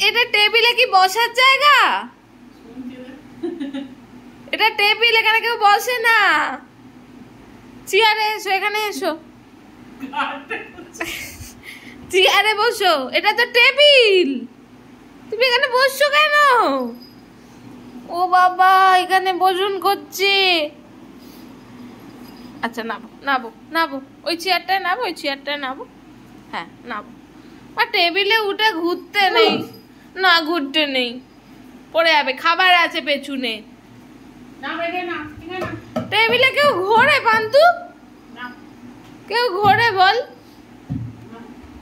এটা টেবিলে কি বসার জায়গা? এটা টেবিল, এখানে কেউ বসে না। চেয়ারে এসো, এখানে এসো, চেয়ারে বসো। এটা তো টেবিল, তুমি এখানে বসছো কেন? ও বাবা, এখানে ভোজন করছে। আচ্ছা নাবো নাবো নাবো, ওই চেয়ারটায় নাবো, ওই চেয়ারটায় নাবো। হ্যাঁ নাবো। আর টেবিলে উঠে ঘুরতে নেই, না ঘুরতে নেই, পড়ে যাবে। খাবার আছে পেছনে। টেবিলে কেউ ঘোরে পান্তু? কেউ ঘোরে বল?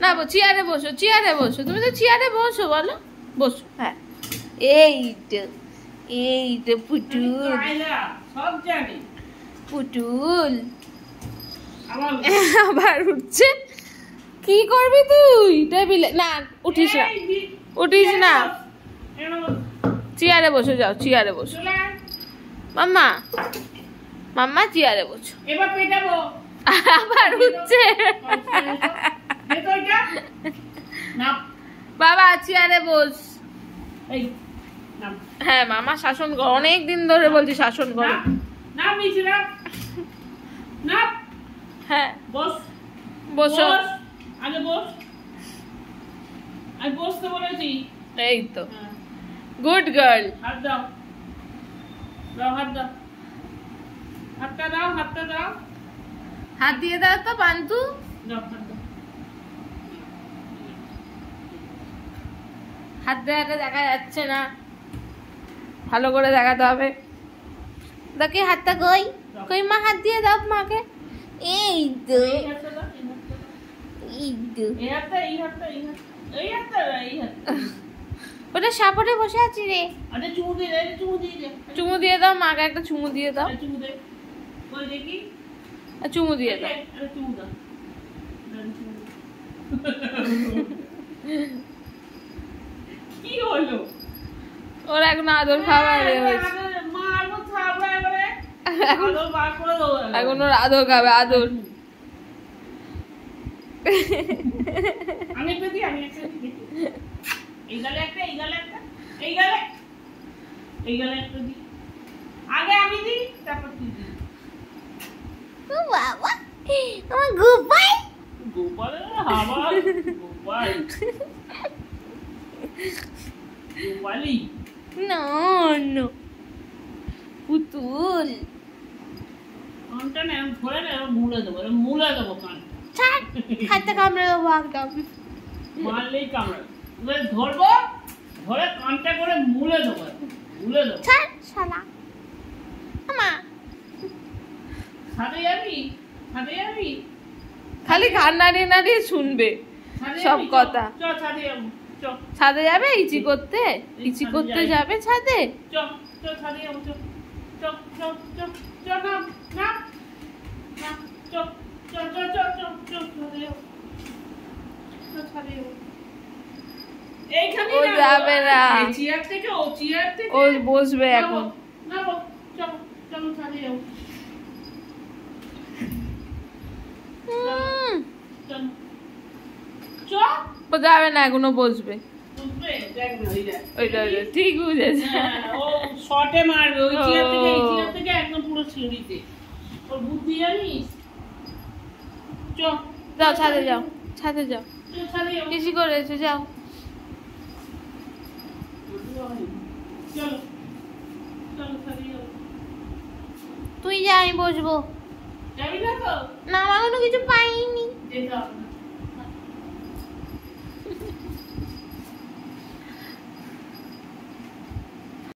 না, চেয়ারে বসো, চেয়ারে বসো। তুমি তো চেয়ারে বসো, বলো বসো। হ্যাঁ এইটা, এইটা পুতুল, পুতুল আবার উঠছে। কি করবি তুই টেবিলে? না উঠিস না, উঠিস না, চেয়ারে বসে যাও, চেয়ারে বসো। মাম্মা, মাম্মা চেয়ারে বসো। এবার পেটাবো। আবার উঠছে। বাবা চেয়ারে বস। হ্যাঁ মামা শাসন কর, অনেকদিন ধরে বলছি শাসন কর। হ্যাঁ বস, বসো, আগে বস। আমি বসতে বলেছি। এই তো গুড গার্ল। হাত দাও, দাও হাত দাও, হাতটা দাও, হাতটা দাও। হাত দিয়ে দাও তো পান্তু। দাও হাত দাও। হাত দেওয়াটা দেখা যাচ্ছে না, ভালো করে দেখাতে হবে। দেখি হাতটা কই, কই মা, হাত দিয়ে দাও মাকে। এই তো, এই হাতটা দাও, এই হাতটা দাও। এই তো। এই হাতটা, এই হাতটা, এই হাতটা, এই হাতটা। ওটা সাপোর্টে বসে আছি রে। আরে চুমু দিয়ে দে, চুমু দিয়ে দে। চুমু দিয়ে দাও মাকে, একটা চুমু দিয়ে দাও। চুমু দে। বল দেখি। চুমু দিয়ে দাও। আরে চুমু দাও। কি হলো? ওর এখন আদর খাবার হয়েছে, মারবো থাবড়া এবারে। আদর বার করে দেবো। এখন ওর আদর খাবে, আদর। আমি একটা দিই, আমি একটা দিই। এই গালে একটা, এই গালে একটা, এই গালে, এই গালে একটা দিই। আগে আমি দিই, তারপর তুই দিই। ও বাবা, আমার গোপাল, গোপালের হাওয়া, গোপাল, গোপালি। নো নো, পুতুল। কানটা না ধরে না, মুড়ে দেবো, মুড়ে দেবো কান। ছাড়, হাতে কামড়ে দেবো একদম। মারলেই কামড়ে। এবার ধরবো, ধরে কানটা করে মুড়ে দেবো, মুড়ে দেবো। ছাড় শালা। আমা ছাদে যাবি, ছাদে যাবি, খালি ঘাড় নাড়িয়ে নাড়িয়ে শুনবে ছাদে সব যাবি? কথা। চ ছাদে যাবো, চ ছাদে যাবে ইচি করতে? ইচি করতে যাবে ছাদে? চ চ ছাদে যাবো, চ চ চ চ চ না না না, চ চ চ চ চ চ ছাদে যাবো, চ ছাদে যাবো। এইখানে ও যাবে না, এই চেয়ার থেকে, ও চেয়ার থেকে ও বসবে এখন। না চল চল ছাদে যাবো, চল চ। ও যাবে না, এখনো বসবে। বুঝবে, দেখ না, ওই দেখ। ওইটা ওইটা ঠিক বুঝেছে। হ্যাঁ, ও শর্টে মারবে, ওই চেয়ার থেকে, এই চেয়ার থেকে একদম পুরো সিঁড়িতে। ওর বুদ্ধি জানিস? চ যাও ছাদে যাও, ছাদে যাও, চ ছাদে যাবো। ইসি করেছে, যাও। চলো চলো ছাদে যাবো। তুই যা, আমি বসবো। যাবি না তো? না, আমার কোনো কিছু পাইনি। যেতে হবে না।